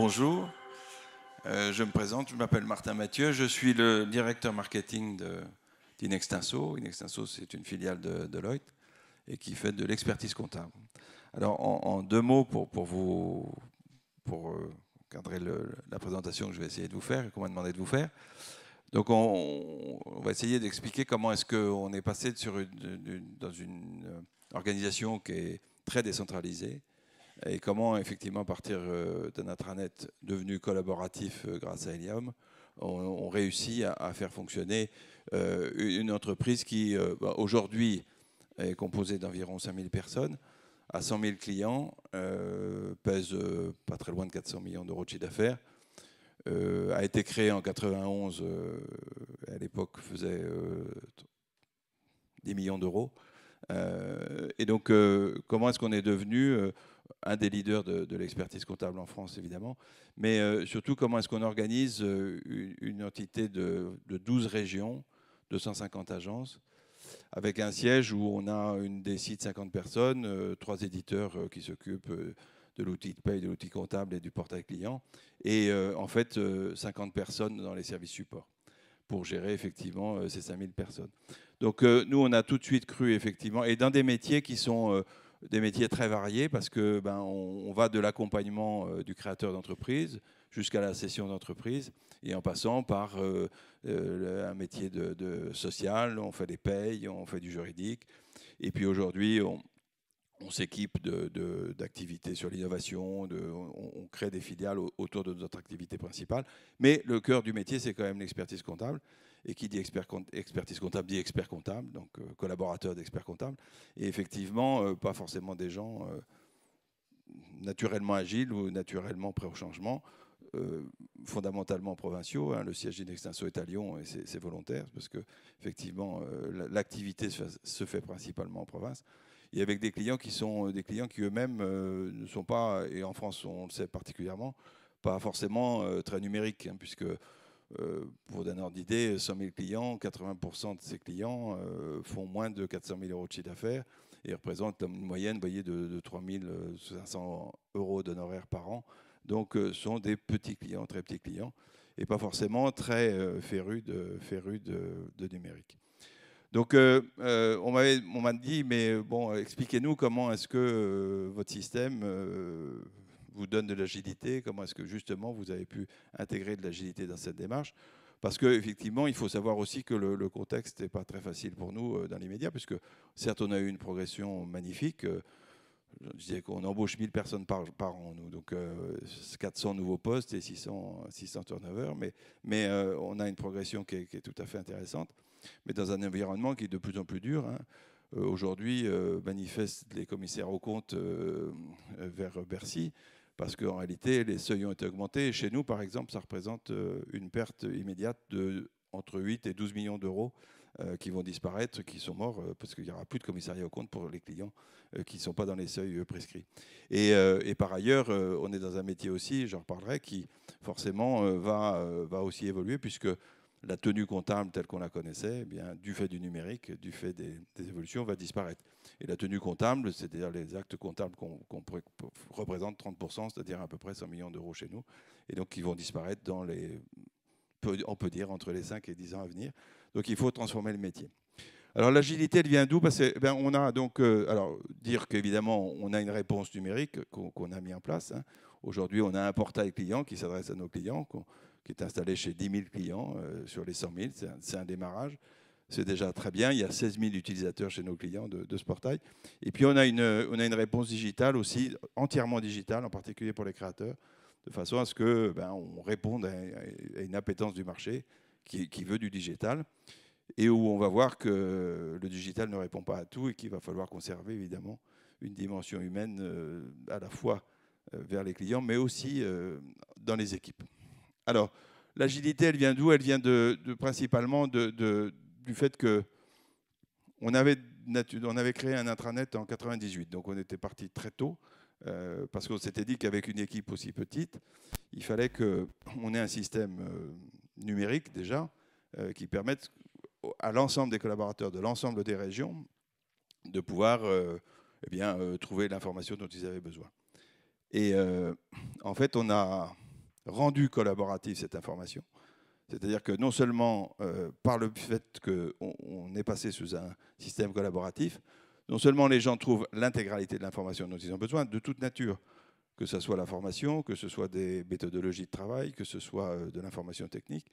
bonjour. Je me présente, je m'appelle Martin Mathieu, je suis le directeur marketing d'Inextinso. Inextinso, c'est une filiale de Deloitte et qui fait de l'expertise comptable. Alors, en deux mots, pour cadrer la présentation que je vais essayer de vous faire et qu'on m'a demandé de vous faire. Donc, on va essayer d'expliquer comment est-ce qu'on est passé dans une organisation qui est très décentralisée, et comment, effectivement, à partir d'un intranet devenu collaboratif grâce à Helium, on réussit à faire fonctionner une entreprise qui, aujourd'hui, est composée d'environ 5000 personnes, à 100 000 clients, pèse pas très loin de 400 millions d'euros de chiffre d'affaires, a été créée en 91, à l'époque faisait 10 millions d'euros. Et donc, comment est-ce qu'on est devenu un des leaders de l'expertise comptable en France, évidemment, mais surtout comment est-ce qu'on organise une entité de 12 régions, 250 agences, avec un siège où on a une DSI de 50 personnes, 3 éditeurs qui s'occupent de l'outil de paye, de l'outil comptable et du portail client, et en fait 50 personnes dans les services support pour gérer effectivement ces 5000 personnes. Donc nous, on a tout de suite cru effectivement, et dans des métiers qui sont des métiers très variés, parce que on va de l'accompagnement du créateur d'entreprise jusqu'à la cession d'entreprise, et en passant par un métier de social, on fait des payes, on fait du juridique, et puis aujourd'hui, on s'équipe d'activités sur l'innovation, on crée des filiales autour de notre activité principale. Mais le cœur du métier, c'est quand même l'expertise comptable. Et qui dit expertise comptable dit expert comptable, donc collaborateur d'expert comptable. Et effectivement, pas forcément des gens naturellement agiles ou naturellement prêts au changement, fondamentalement provinciaux. Le siège d'Inextinso est à Lyon et c'est volontaire, parce que effectivement, l'activité se fait principalement en province. Et avec des clients qui sont des clients qui eux-mêmes ne sont pas, et en France on le sait particulièrement, pas forcément très numériques, puisque pour donner un ordre d'idée, 100 000 clients, 80% de ces clients font moins de 400 000 euros de chiffre d'affaires et représentent une moyenne, vous voyez, de 3 500 euros d'honoraires par an. Donc sont des petits clients, très petits clients, et pas forcément très férus de numérique. Donc, on m'a dit, mais bon, expliquez-nous comment est-ce que votre système vous donne de l'agilité, comment est-ce que justement vous avez pu intégrer de l'agilité dans cette démarche. Parce qu'effectivement, il faut savoir aussi que le contexte n'est pas très facile pour nous dans l'immédiat, puisque certes, on a eu une progression magnifique. Je disais qu'on embauche 1000 personnes par an, nous, donc 400 nouveaux postes et 600 turnover, mais on a une progression qui est tout à fait intéressante, mais dans un environnement qui est de plus en plus dur. Aujourd'hui, manifestent les commissaires aux comptes vers Bercy, parce qu'en réalité, les seuils ont été augmentés. Et chez nous, par exemple, ça représente une perte immédiate de entre 8 et 12 millions d'euros qui vont disparaître, qui sont morts, parce qu'il n'y aura plus de commissariat aux comptes pour les clients qui ne sont pas dans les seuils prescrits. Et par ailleurs, on est dans un métier aussi, j'en reparlerai, qui forcément va aussi évoluer, puisque la tenue comptable telle qu'on la connaissait, eh bien, du fait du numérique, du fait des évolutions, va disparaître. Et la tenue comptable, c'est-à-dire les actes comptables qu'on représente 30%, c'est-à-dire à peu près 100 millions d'euros chez nous, et donc qui vont disparaître dans on peut dire, entre les 5 et 10 ans à venir. Donc il faut transformer le métier. Alors l'agilité, elle vient d'où? Parce que, on a donc, alors dire qu'évidemment, on a une réponse numérique qu'on a mis en place. Aujourd'hui, on a un portail client qui s'adresse à nos clients, qui est installé chez 10 000 clients sur les 100 000. C'est un démarrage. C'est déjà très bien. Il y a 16 000 utilisateurs chez nos clients de ce portail. Et puis, on a une réponse digitale aussi, entièrement digitale, en particulier pour les créateurs, de façon à ce qu'on réponde à une appétence du marché qui veut du digital, et où on va voir que le digital ne répond pas à tout et qu'il va falloir conserver, évidemment, une dimension humaine à la fois vers les clients, mais aussi dans les équipes. Alors, l'agilité, elle vient d'où? Elle vient principalement du fait qu'on avait créé un intranet en 98, donc on était parti très tôt, parce qu'on s'était dit qu'avec une équipe aussi petite, il fallait qu'on ait un système numérique déjà qui permette à l'ensemble des collaborateurs de l'ensemble des régions de pouvoir trouver l'information dont ils avaient besoin. Et en fait, on a rendu collaboratif cette information. C'est-à-dire que non seulement par le fait qu'on est passé sous un système collaboratif, non seulement les gens trouvent l'intégralité de l'information dont ils ont besoin, de toute nature, que ce soit la formation, que ce soit des méthodologies de travail, que ce soit de l'information technique,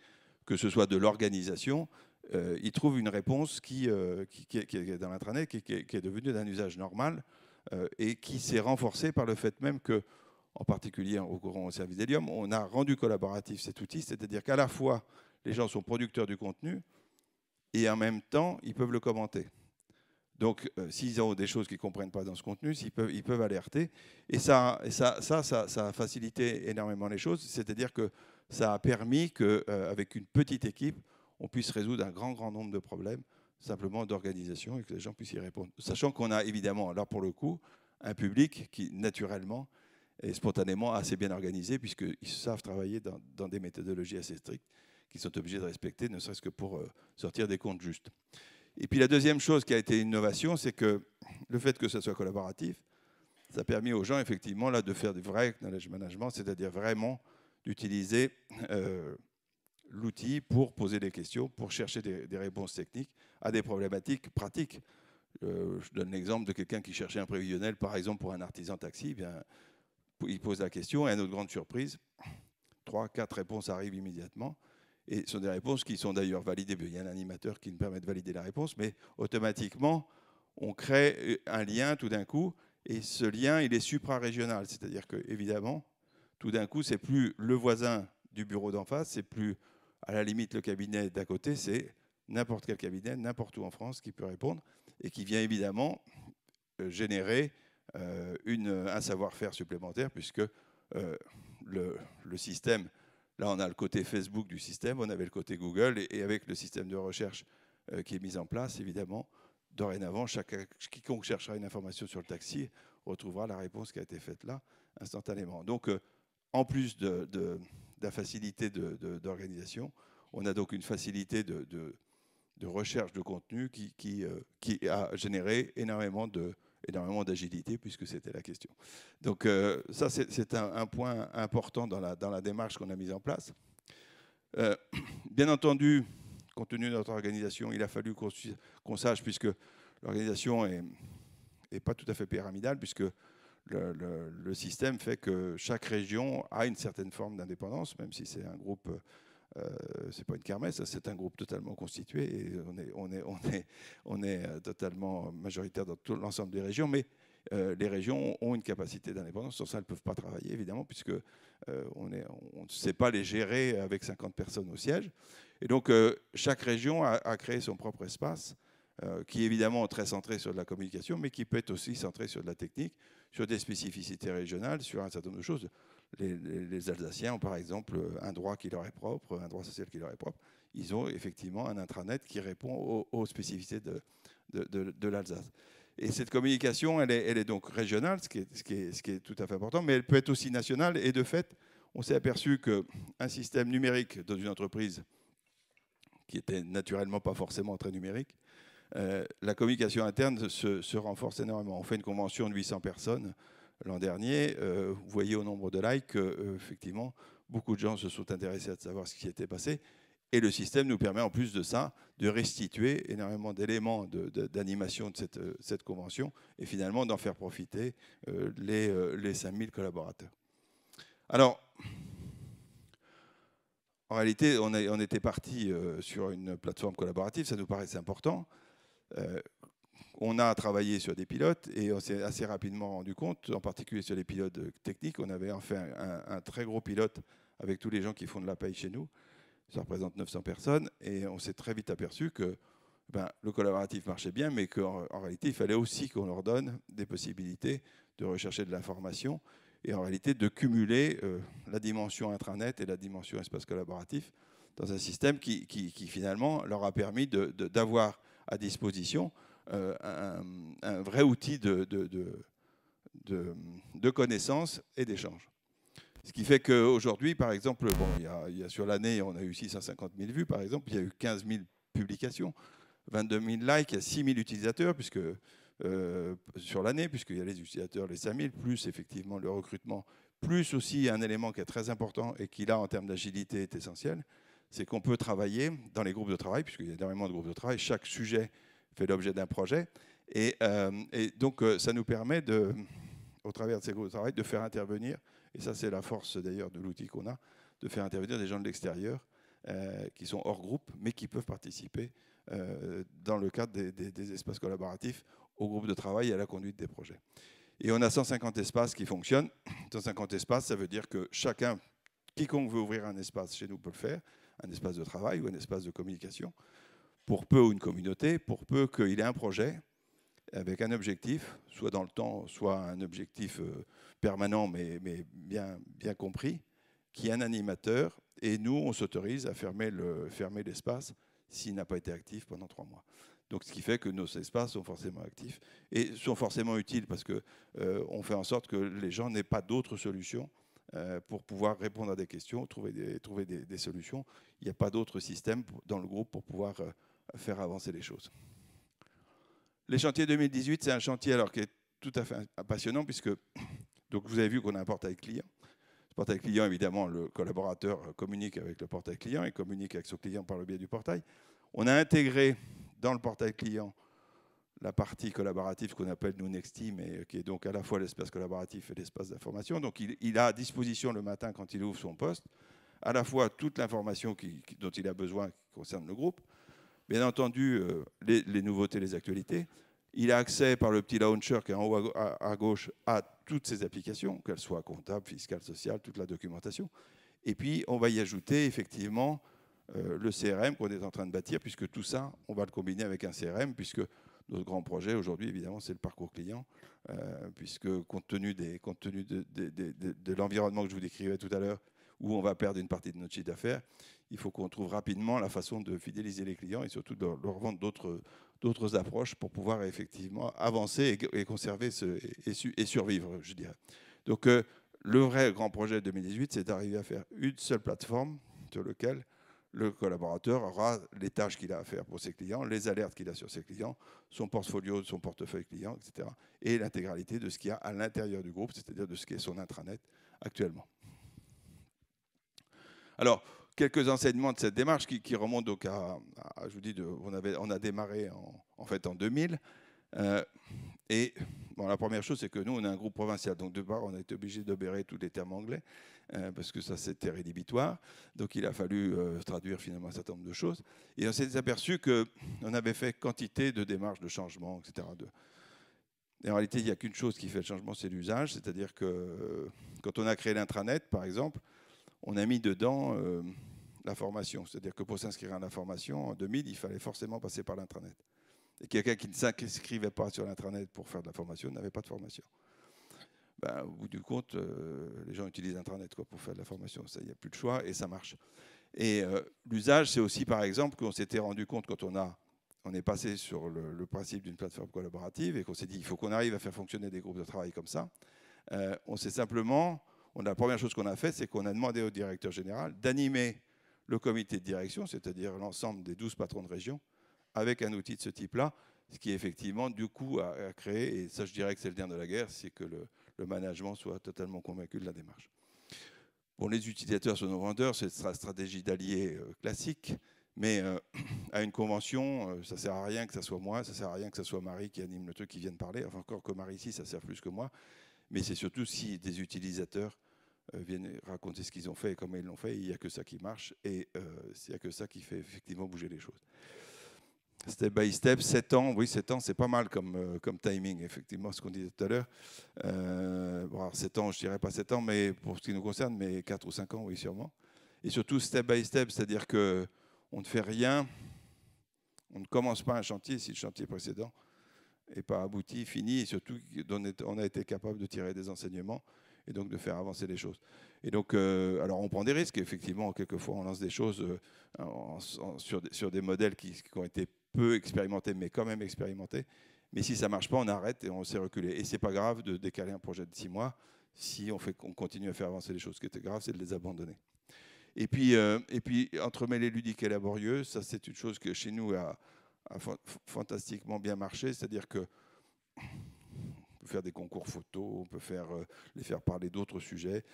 que ce soit de l'organisation, ils trouvent une réponse qui est dans l'intranet, qui est devenue d'un usage normal et qui s'est renforcée par le fait même que, en particulier au courant au service d'Helium, on a rendu collaboratif cet outil, c'est-à-dire qu'à la fois, les gens sont producteurs du contenu et en même temps, ils peuvent le commenter. Donc, s'ils ont des choses qu'ils ne comprennent pas dans ce contenu, ils peuvent alerter. Et ça a facilité énormément les choses, c'est-à-dire que ça a permis qu'avec une petite équipe, on puisse résoudre un grand nombre de problèmes, simplement d'organisation, et que les gens puissent y répondre. Sachant qu'on a évidemment, là pour le coup, un public qui, naturellement, et spontanément assez bien organisé, puisqu'ils savent travailler dans des méthodologies assez strictes qu'ils sont obligés de respecter, ne serait-ce que pour sortir des comptes justes. Et puis la deuxième chose qui a été une innovation, c'est que le fait que ce soit collaboratif, ça a permis aux gens, effectivement, là, de faire du vrai knowledge management, c'est-à-dire vraiment d'utiliser l'outil pour poser des questions, pour chercher des réponses techniques à des problématiques pratiques. Je donne l'exemple de quelqu'un qui cherchait un prévisionnel, par exemple, pour un artisan taxi. Eh bien, il pose la question et à notre grande surprise, 3-4 réponses arrivent immédiatement. Et ce sont des réponses qui sont d'ailleurs validées. Il y a un animateur qui nous permet de valider la réponse, mais automatiquement, on crée un lien tout d'un coup, et ce lien, il est supra-régional. C'est-à-dire que, évidemment, tout d'un coup, c'est plus le voisin du bureau d'en face, c'est plus à la limite le cabinet d'à côté, c'est n'importe quel cabinet, n'importe où en France qui peut répondre, et qui vient évidemment générer un savoir-faire supplémentaire, puisque le système, là on a le côté Facebook du système, on avait le côté Google, et avec le système de recherche qui est mis en place, évidemment, dorénavant, quiconque cherchera une information sur le taxi retrouvera la réponse qui a été faite là, instantanément. Donc, en plus de la facilité d'organisation, on a donc une facilité de recherche de contenu qui a généré énormément d'agilité, puisque c'était la question. Donc ça, c'est un point important dans la démarche qu'on a mise en place. Bien entendu, compte tenu de notre organisation, il a fallu qu'on sache, puisque l'organisation n'est pas tout à fait pyramidale, puisque le système fait que chaque région a une certaine forme d'indépendance, même si c'est un groupe... c'est pas une kermesse, c'est un groupe totalement constitué et on est totalement majoritaire dans tout l'ensemble des régions, mais les régions ont une capacité d'indépendance, sans ça elles ne peuvent pas travailler évidemment, puisque on ne sait pas les gérer avec 50 personnes au siège. Et donc chaque région a créé son propre espace, qui est évidemment très centré sur de la communication, mais qui peut être aussi centré sur de la technique, sur des spécificités régionales, sur un certain nombre de choses. Les Alsaciens ont par exemple un droit qui leur est propre, un droit social qui leur est propre. Ils ont effectivement un intranet qui répond aux spécificités de l'Alsace. Et cette communication, elle est donc régionale, ce qui est tout à fait important, mais elle peut être aussi nationale. Et de fait, on s'est aperçu qu'un système numérique dans une entreprise qui était naturellement pas forcément très numérique, la communication interne se renforce énormément. On fait une convention de 800 personnes l'an dernier. Vous voyez au nombre de likes qu'effectivement, beaucoup de gens se sont intéressés à savoir ce qui s'était passé. Et le système nous permet, en plus de ça, de restituer énormément d'éléments d'animation de cette convention et finalement d'en faire profiter les 5000 collaborateurs. Alors, en réalité, on était parti sur une plateforme collaborative, ça nous paraissait important. On a travaillé sur des pilotes et on s'est assez rapidement rendu compte, en particulier sur les pilotes techniques, on avait fait un très gros pilote avec tous les gens qui font de la paye chez nous. Ça représente 900 personnes et on s'est très vite aperçu que le collaboratif marchait bien, mais qu'en réalité, il fallait aussi qu'on leur donne des possibilités de rechercher de l'information et en réalité de cumuler la dimension intranet et la dimension espace collaboratif dans un système qui finalement leur a permis d'avoir à disposition un vrai outil de connaissance et d'échange. Ce qui fait qu'aujourd'hui, par exemple, il y a sur l'année, on a eu 650 000 vues, par exemple, il y a eu 15 000 publications, 22 000 likes, il y a 6 000 utilisateurs sur l'année, puisqu'il y a les utilisateurs, les 5 000, plus effectivement le recrutement, plus aussi, un élément qui est très important et qui, là, en termes d'agilité, est essentiel, c'est qu'on peut travailler dans les groupes de travail, puisqu'il y a énormément de groupes de travail. Chaque sujet fait l'objet d'un projet. Et donc, ça nous permet, au travers de ces groupes de travail, de faire intervenir, et ça, c'est la force d'ailleurs de l'outil qu'on a, de faire intervenir des gens de l'extérieur qui sont hors groupe, mais qui peuvent participer dans le cadre des espaces collaboratifs au groupe de travail et à la conduite des projets. Et on a 150 espaces qui fonctionnent. 150 espaces, ça veut dire que chacun, quiconque veut ouvrir un espace chez nous peut le faire, un espace de travail ou un espace de communication, pour peu ou une communauté, pour peu qu'il ait un projet avec un objectif, soit dans le temps, soit un objectif permanent, mais bien compris, qui est un animateur, et nous, on s'autorise à fermer l'espace s'il n'a pas été actif pendant 3 mois. Donc, ce qui fait que nos espaces sont forcément actifs et sont forcément utiles parce qu'on fait en sorte que les gens n'aient pas d'autres solutions pour pouvoir répondre à des questions, trouver des solutions. Il n'y a pas d'autre système dans le groupe pour pouvoir faire avancer les choses. Les chantiers 2018, c'est un chantier alors qui est tout à fait passionnant puisque donc vous avez vu qu'on a un portail client. Ce portail client, évidemment, le collaborateur communique avec le portail client et communique avec son client par le biais du portail. On a intégré dans le portail client la partie collaborative qu'on appelle nous Nexty, mais qui est donc à la fois l'espace collaboratif et l'espace d'information. Donc il a à disposition le matin quand il ouvre son poste, à la fois toute l'information dont il a besoin qui concerne le groupe, bien entendu les nouveautés, les actualités. Il a accès par le petit launcher qui est en haut à gauche à toutes ces applications, qu'elles soient comptables, fiscales, sociales, toute la documentation. Et puis on va y ajouter effectivement le CRM qu'on est en train de bâtir, puisque tout ça, on va le combiner avec un CRM, puisque notre grand projet aujourd'hui, évidemment, c'est le parcours client, puisque compte tenu de l'environnement que je vous décrivais tout à l'heure, où on va perdre une partie de notre chiffre d'affaires, il faut qu'on trouve rapidement la façon de fidéliser les clients et surtout de leur vendre d'autres approches pour pouvoir effectivement avancer et conserver et survivre, je dirais. Donc, le vrai grand projet de 2018, c'est d'arriver à faire une seule plateforme sur laquelle le collaborateur aura les tâches qu'il a à faire pour ses clients, les alertes qu'il a sur ses clients, son portfolio, son portefeuille client, etc. Et l'intégralité de ce qu'il y a à l'intérieur du groupe, c'est-à-dire de ce qui est son intranet actuellement. Alors, quelques enseignements de cette démarche qui remontent donc je vous dis, on a démarré en fait en 2000. Et bon, la première chose, c'est que nous, on est un groupe provincial. Donc, de part, on a été obligé d'obérer tous les termes anglais parce que ça, c'était rédhibitoire. Donc, il a fallu traduire finalement un certain nombre de choses. Et on s'est aperçu qu'on avait fait quantité de démarches de changement, etc. Et en réalité, il n'y a qu'une chose qui fait le changement, c'est l'usage. C'est-à-dire que quand on a créé l'intranet, par exemple, on a mis dedans la formation. C'est-à-dire que pour s'inscrire à la formation, en 2000, il fallait forcément passer par l'intranet. Et quelqu'un qui ne s'inscrivait pas sur l'intranet pour faire de la formation n'avait pas de formation. Ben, au bout du compte, les gens utilisent l'intranet pour faire de la formation. Il n'y a plus de choix et ça marche. Et l'usage, c'est aussi, par exemple, qu'on s'était rendu compte quand on est passé sur le principe d'une plateforme collaborative et qu'on s'est dit il faut qu'on arrive à faire fonctionner des groupes de travail comme ça. La première chose qu'on a fait, c'est qu'on a demandé au directeur général d'animer le comité de direction, c'est-à-dire l'ensemble des 12 patrons de région, avec un outil de ce type-là, ce qui effectivement, du coup, a créé, et ça je dirais que c'est le nerf de la guerre, c'est que le management soit totalement convaincu de la démarche. Bon, les utilisateurs sont nos vendeurs, c'est une stratégie d'allié classique, mais à une convention, ça ne sert à rien que ça soit moi, ça ne sert à rien que ça soit Marie qui anime le truc, qui vienne parler, enfin encore que Marie ici, ça sert plus que moi, mais c'est surtout si des utilisateurs viennent raconter ce qu'ils ont fait et comment ils l'ont fait, il n'y a que ça qui marche, et il n'y a que ça qui fait effectivement bouger les choses. Step by step, 7 ans, oui, 7 ans, c'est pas mal comme timing, effectivement, ce qu'on disait tout à l'heure. Bon, alors 7 ans, je dirais pas 7 ans, mais pour ce qui nous concerne, mais 4 ou 5 ans, oui, sûrement. Et surtout, step by step, c'est-à-dire qu'on ne fait rien, on ne commence pas un chantier si le chantier précédent n'est pas abouti, fini, et surtout, on a été capable de tirer des enseignements et donc de faire avancer les choses. Et donc, alors on prend des risques, effectivement, quelquefois on lance des choses sur des modèles qui ont été peu expérimentés, mais quand même expérimentés. Mais si ça ne marche pas, on arrête et on s'est reculé. Et ce n'est pas grave de décaler un projet de 6 mois si on continue à faire avancer les choses. Ce qui était grave, c'est de les abandonner. Et puis entremêler ludique et laborieux, ça c'est une chose que chez nous a fantastiquement bien marché. C'est-à-dire que peut faire des concours photos, on peut les faire parler d'autres sujets.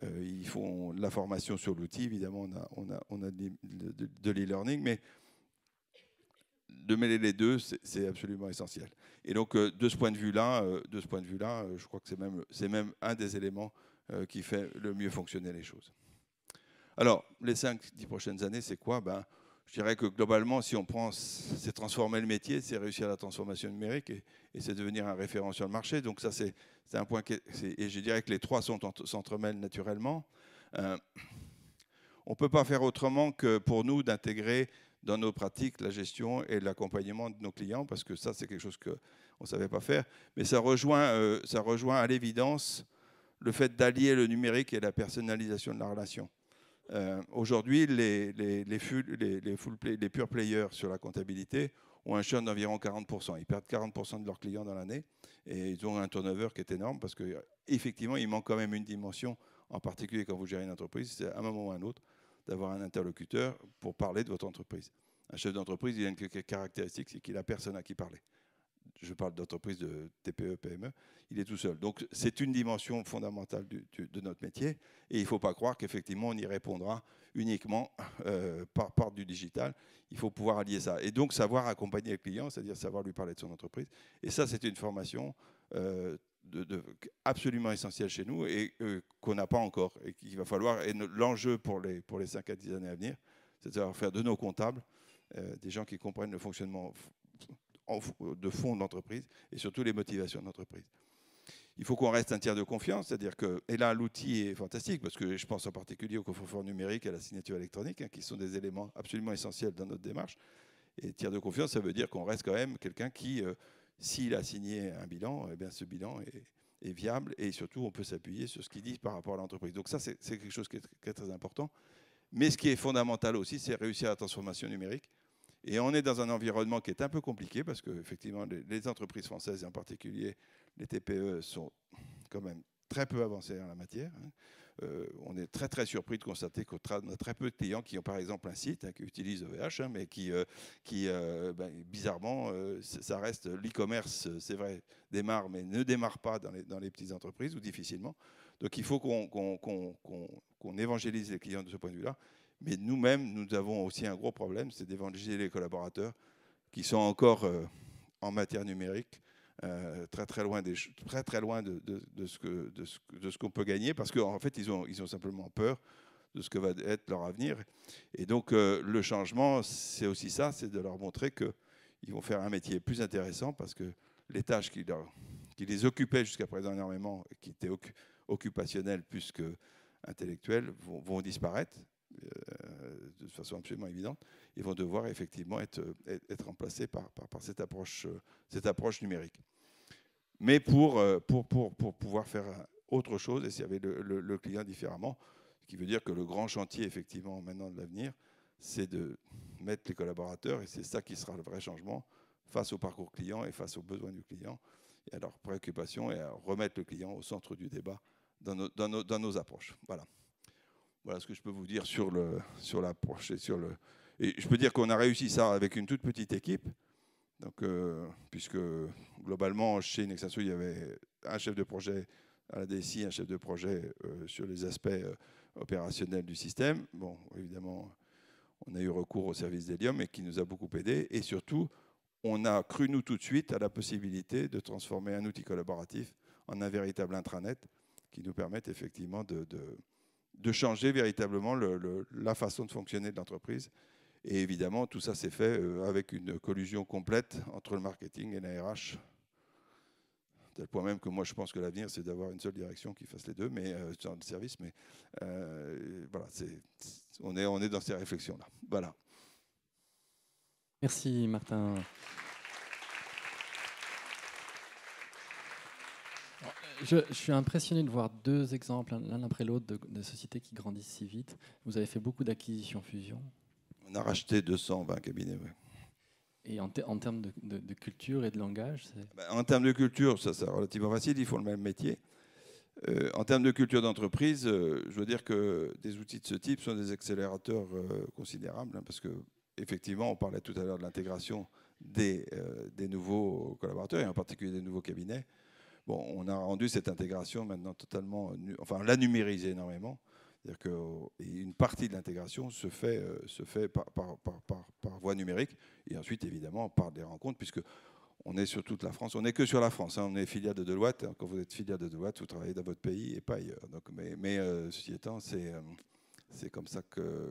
Ils font de la formation sur l'outil, évidemment, on a de l'e-learning, mais de mêler les deux, c'est absolument essentiel. Et donc, de ce point de vue-là, je crois que c'est même un des éléments qui fait le mieux fonctionner les choses. Alors, les 5-10 prochaines années, c'est quoi? Je dirais que globalement, si on prend, c'est transformer le métier, c'est réussir la transformation numérique et c'est devenir un référent sur le marché. Donc ça, c'est un point et je dirais que les trois s'entremêlent naturellement. On ne peut pas faire autrement que pour nous d'intégrer dans nos pratiques la gestion et l'accompagnement de nos clients, parce que ça, c'est quelque chose qu'on ne savait pas faire. Mais ça rejoint à l'évidence le fait d'allier le numérique et la personnalisation de la relation. Aujourd'hui, les pure players sur la comptabilité ont un churn d'environ 40%. Ils perdent 40% de leurs clients dans l'année et ils ont un turnover qui est énorme parce qu'effectivement, il manque quand même une dimension, en particulier quand vous gérez une entreprise, c'est à un moment ou à un autre d'avoir un interlocuteur pour parler de votre entreprise. Un chef d'entreprise, il a une caractéristique, c'est qu'il n'a personne à qui parler. Je parle d'entreprise de TPE, PME, il est tout seul. Donc c'est une dimension fondamentale de notre métier et il ne faut pas croire qu'effectivement on y répondra uniquement par du digital. Il faut pouvoir allier ça. Et donc savoir accompagner le client, c'est-à-dire savoir lui parler de son entreprise. Et ça, c'est une formation absolument essentielle chez nous et qu'on n'a pas encore et qu'il va falloir. Et l'enjeu pour les 5 à 10 années à venir, c'est de savoir faire de nos comptables des gens qui comprennent le fonctionnement de fond de l'entreprise et surtout les motivations de l'entreprise. Il faut qu'on reste un tiers de confiance, c'est-à-dire que, et là l'outil est fantastique parce que je pense en particulier au coffre-fort numérique et à la signature électronique qui sont des éléments absolument essentiels dans notre démarche. Et tiers de confiance, ça veut dire qu'on reste quand même quelqu'un qui, s'il a signé un bilan, eh bien, ce bilan est viable et surtout on peut s'appuyer sur ce qu'il dit par rapport à l'entreprise. Donc ça, c'est quelque chose qui est très important. Mais ce qui est fondamental aussi, c'est réussir la transformation numérique. Et on est dans un environnement qui est un peu compliqué parce qu'effectivement, les entreprises françaises, et en particulier les TPE, sont quand même très peu avancées en la matière. On est très, très surpris de constater qu'on a très peu de clients qui ont par exemple un site qui utilisent OVH, mais qui bizarrement, ça reste l'e-commerce, c'est vrai, démarre, mais ne démarre pas dans les petites entreprises ou difficilement. Donc il faut qu'on évangélise les clients de ce point de vue-là. Mais nous-mêmes, nous avons aussi un gros problème, c'est d'évangéliser les collaborateurs qui sont encore en matière numérique très très loin de ce qu'on peut gagner parce qu'en fait, ils ont simplement peur de ce que va être leur avenir. Et donc, le changement, c'est aussi ça, c'est de leur montrer qu'ils vont faire un métier plus intéressant parce que les tâches qui les occupaient jusqu'à présent énormément, qui étaient occupationnelles plus qu'intellectuelles, vont disparaître de façon absolument évidente, ils vont devoir effectivement être remplacés par cette approche numérique. Mais pour pouvoir faire autre chose et servir le client différemment, ce qui veut dire que le grand chantier, effectivement, maintenant de l'avenir, c'est de mettre les collaborateurs, et c'est ça qui sera le vrai changement, face au parcours client et face aux besoins du client, et à leurs préoccupations, et à remettre le client au centre du débat dans nos approches. Voilà. Voilà ce que je peux vous dire sur l'approche et je peux dire qu'on a réussi ça avec une toute petite équipe. Donc, puisque globalement chez Nexenso, il y avait un chef de projet à la DSI, un chef de projet sur les aspects opérationnels du système. Bon, évidemment, on a eu recours au service d'Helium et qui nous a beaucoup aidé. Et surtout, on a cru nous tout de suite à la possibilité de transformer un outil collaboratif en un véritable intranet qui nous permette effectivement de changer véritablement la façon de fonctionner de l'entreprise. Et évidemment, tout ça s'est fait avec une collusion complète entre le marketing et la RH. Tel point même que moi, je pense que l'avenir, c'est d'avoir une seule direction qui fasse les deux, mais dans le service. Mais voilà, on est dans ces réflexions-là. Voilà. Merci, Martin. Je suis impressionné de voir deux exemples, l'un après l'autre, de sociétés qui grandissent si vite. Vous avez fait beaucoup d'acquisitions-fusions. On a racheté 220 cabinets, oui. Et en termes de culture et de langage En termes de culture, ça c'est relativement facile, ils font le même métier. En termes de culture d'entreprise, je veux dire que des outils de ce type sont des accélérateurs considérables, parce qu'effectivement, on parlait tout à l'heure de l'intégration des nouveaux collaborateurs, et en particulier des nouveaux cabinets. Bon, on a rendu cette intégration maintenant totalement, enfin, on l'a numérisé énormément. C'est-à-dire qu'une partie de l'intégration se fait par voie numérique et ensuite, évidemment, par des rencontres, puisque on est sur toute la France. On n'est que sur la France. Hein. On est filiale de Deloitte. Quand vous êtes filiale de Deloitte, vous travaillez dans votre pays et pas ailleurs. Donc, mais ceci étant, c'est comme ça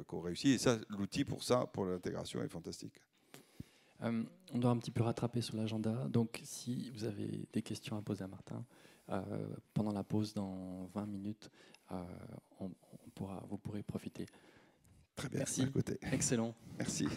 qu'on réussit. Et ça, l'outil pour ça, pour l'intégration, est fantastique. On doit un petit peu rattraper sur l'agenda. Donc, si vous avez des questions à poser à Martin, pendant la pause, dans 20 minutes, vous pourrez profiter. Très bien. Merci. Écoutez. Excellent. Merci.